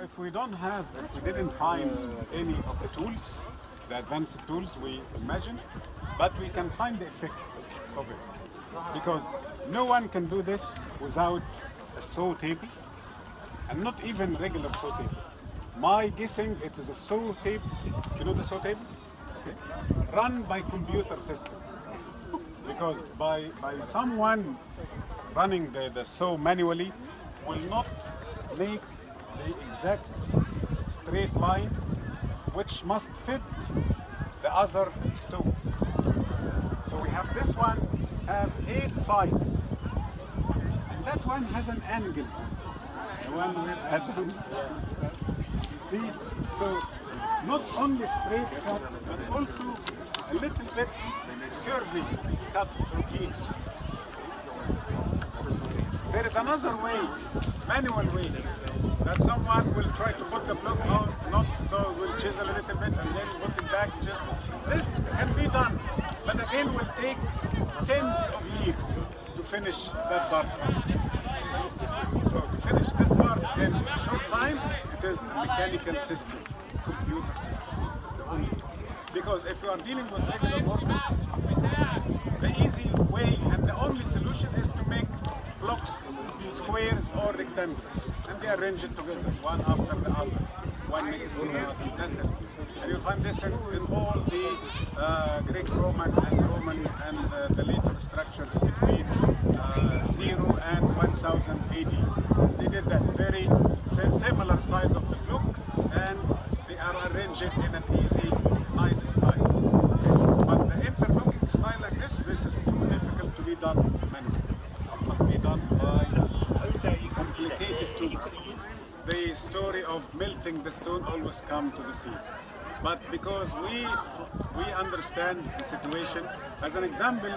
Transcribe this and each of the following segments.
if we didn't find any of the tools, the advanced tools we imagine, but we can find the effect of it. Because no one can do this without a saw table, and not even regular saw table. My guessing, it is a saw table. You know the saw table? Okay. Run by computer system. Because by someone running the saw manually will not make the exact straight line which must fit the other stones. So we have this one have 8 sides, and that one has an angle. The one with Adam. See, so not only straight cut, but also a little bit curvy cut from here. There is another way, manual way, that someone will try to put the block out, not so will chisel a little bit and then put it back. This can be done, but again will take tens of years to finish that part. So to finish this part in a short time, it is a mechanical system, computer system, the only. Because if you are dealing with regular workers, the easy way and the only solution is to make blocks, squares or rectangles, and they arrange it together, one after the other, one next to the other, that's it. And you'll find this in all the Greek Roman and the later structures between 0 and 1000 AD. They did that very similar size of the block, and they are arranged in an easy, nice style. But the interlocking style like this is too difficult to be done manually. It must be done by complicated tools. The story of melting the stone always comes to the sea. But because we understand the situation, as an example,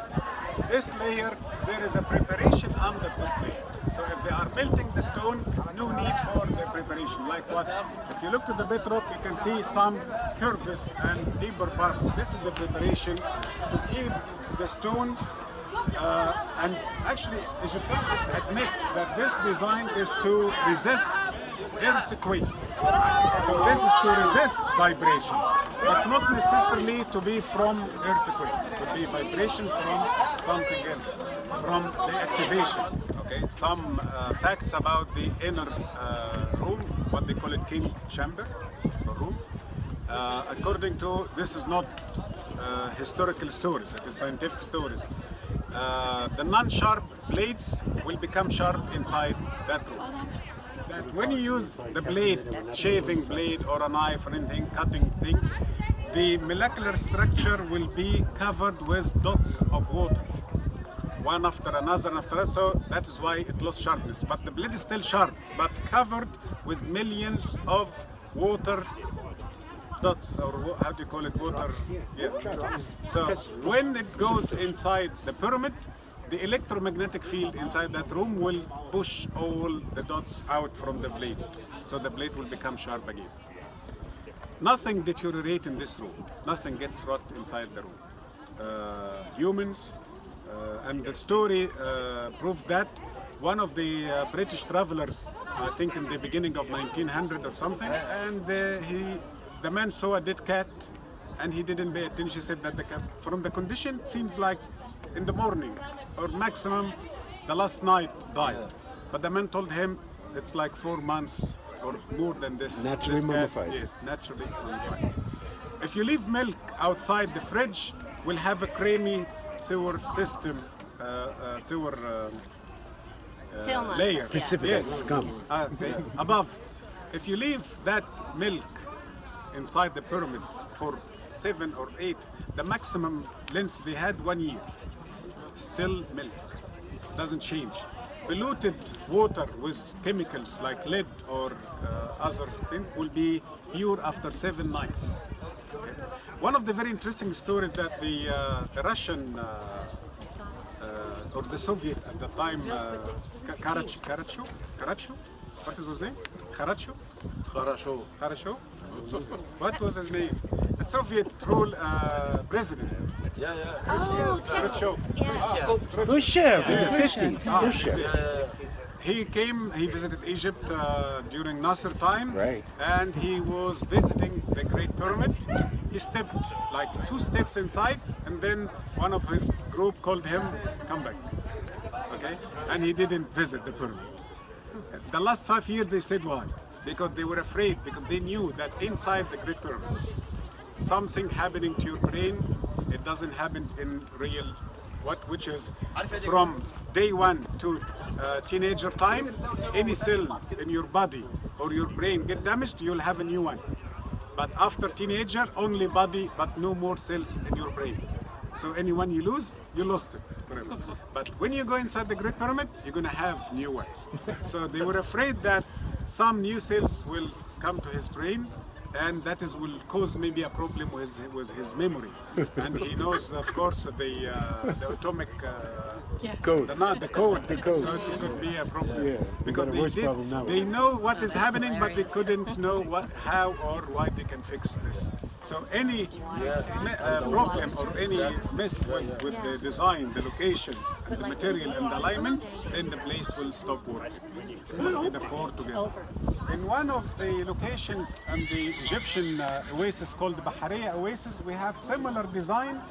this layer, there is a preparation under this layer. So if they are melting the stone, no need for the preparation. Like what? If you look to the bedrock, you can see some curves and deeper parts. This is the preparation to keep the stone. And actually, Egyptians admit that this design is to resist earthquakes. So this is to resist vibrations, but not necessarily to be from earthquakes. It could be vibrations from something else, from the activation. Okay, some facts about the inner room, what they call it, king chamber or room. According to, this is not historical stories, it is scientific stories. The non-sharp blades will become sharp inside that room. That when you use the blade, shaving blade or a knife or anything, cutting things, the molecular structure will be covered with dots of water, one after another and after another, so that is why it lost sharpness. But the blade is still sharp, but covered with millions of water dots, or how do you call it, water? Yeah. So when it goes inside the pyramid, the electromagnetic field inside that room will push all the dots out from the blade. So the blade will become sharp again. Nothing deteriorates in this room. Nothing gets rot inside the room. Humans, and the story proved that. One of the British travelers, I think in the beginning of 1900 or something, and the man saw a dead cat and he didn't pay attention. He said that the cat, from the condition, it seems like in the morning or maximum the last night died. But the man told him it's like 4 months or more than this. Naturally mummified. Yes, naturally mummified. If you leave milk outside the fridge, we'll have a creamy sewer system, layer. Precipitate, yes. scum. Above. If you leave that milk inside the pyramid for 7 or 8, the maximum length they had 1 year. Still milk, doesn't change. Polluted water with chemicals like lead or other thing will be pure after 7 nights. Okay. One of the very interesting stories that the Russian or the Soviet at the time, Karachu, what is his name? Kharasho? What was his name? The Soviet rule president. Oh, Khrushchev. Khrushchev in the 50s. Khrushchev. he visited Egypt during Nasser time, Right. and he was visiting the Great Pyramid. He stepped like 2 steps inside, and then one of his group called him, come back, okay? And he didn't visit the pyramid. The last 5 years they said why? Because they were afraid, because they knew that inside the Great Pyramid, something happening to your brain, it doesn't happen in real, which is from day 1 to teenager time, any cell in your body or your brain get damaged, you'll have a new one. But after teenager, only body, but no more cells in your brain. So anyone you lose, you lost it forever. But when you go inside the Great Pyramid, you're gonna have new ones. So they were afraid that some new cells will come to his brain, and that will cause maybe a problem with his memory. And he knows, of course, the atomic Code. the code. The code. So it could be a problem. Yeah, because we got a worse problem now. they know what is happening, but they couldn't know how or why they can fix this. So any problem or any mess with the design, the location, and the material and the alignment, then the place will stop working. It must be the 4 together. In one of the locations in the Egyptian oasis called the Bahariya Oasis, we have similar design,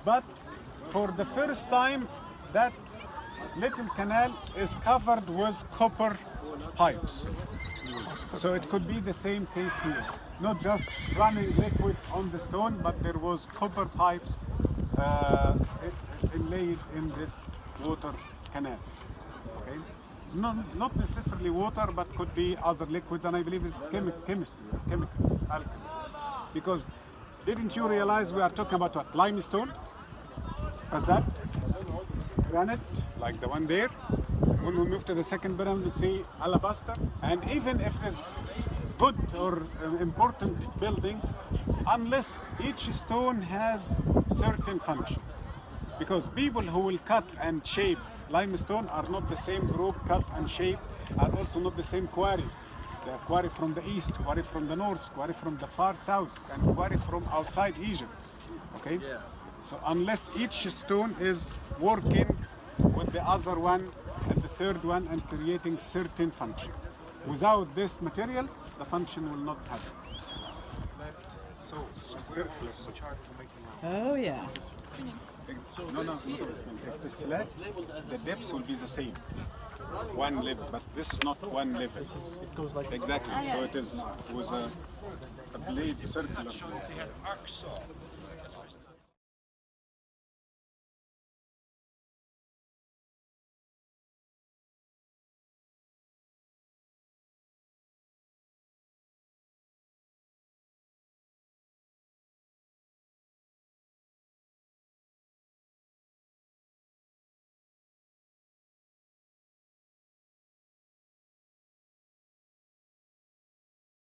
but for the first time, that little canal is covered with copper pipes. So it could be the same case here. Not just running liquids on the stone, but there was copper pipes inlaid in this water canal. Okay? Not necessarily water, but could be other liquids, and I believe it's chemistry, chemicals, alchemy. Because didn't you realize we are talking about what? Limestone, basalt, granite, like the one there. When we move to the second pyramid, we see alabaster. And even if it's good or important building, unless each stone has certain function. Because people who will cut and shape limestone are not the same group, cut and shape, are also not the same quarry. They are quarry from the east, quarry from the north, quarry from the far south, and quarry from outside Egypt. Okay? Yeah. So unless each stone is working with the other one and the third one and creating certain function. Without this material, the function will not happen. So circular. Oh yeah. No. If it's flat, the depths will be the same. One level, but this is not one level. It goes like exactly. So it is was a blade circular. They had arc saw.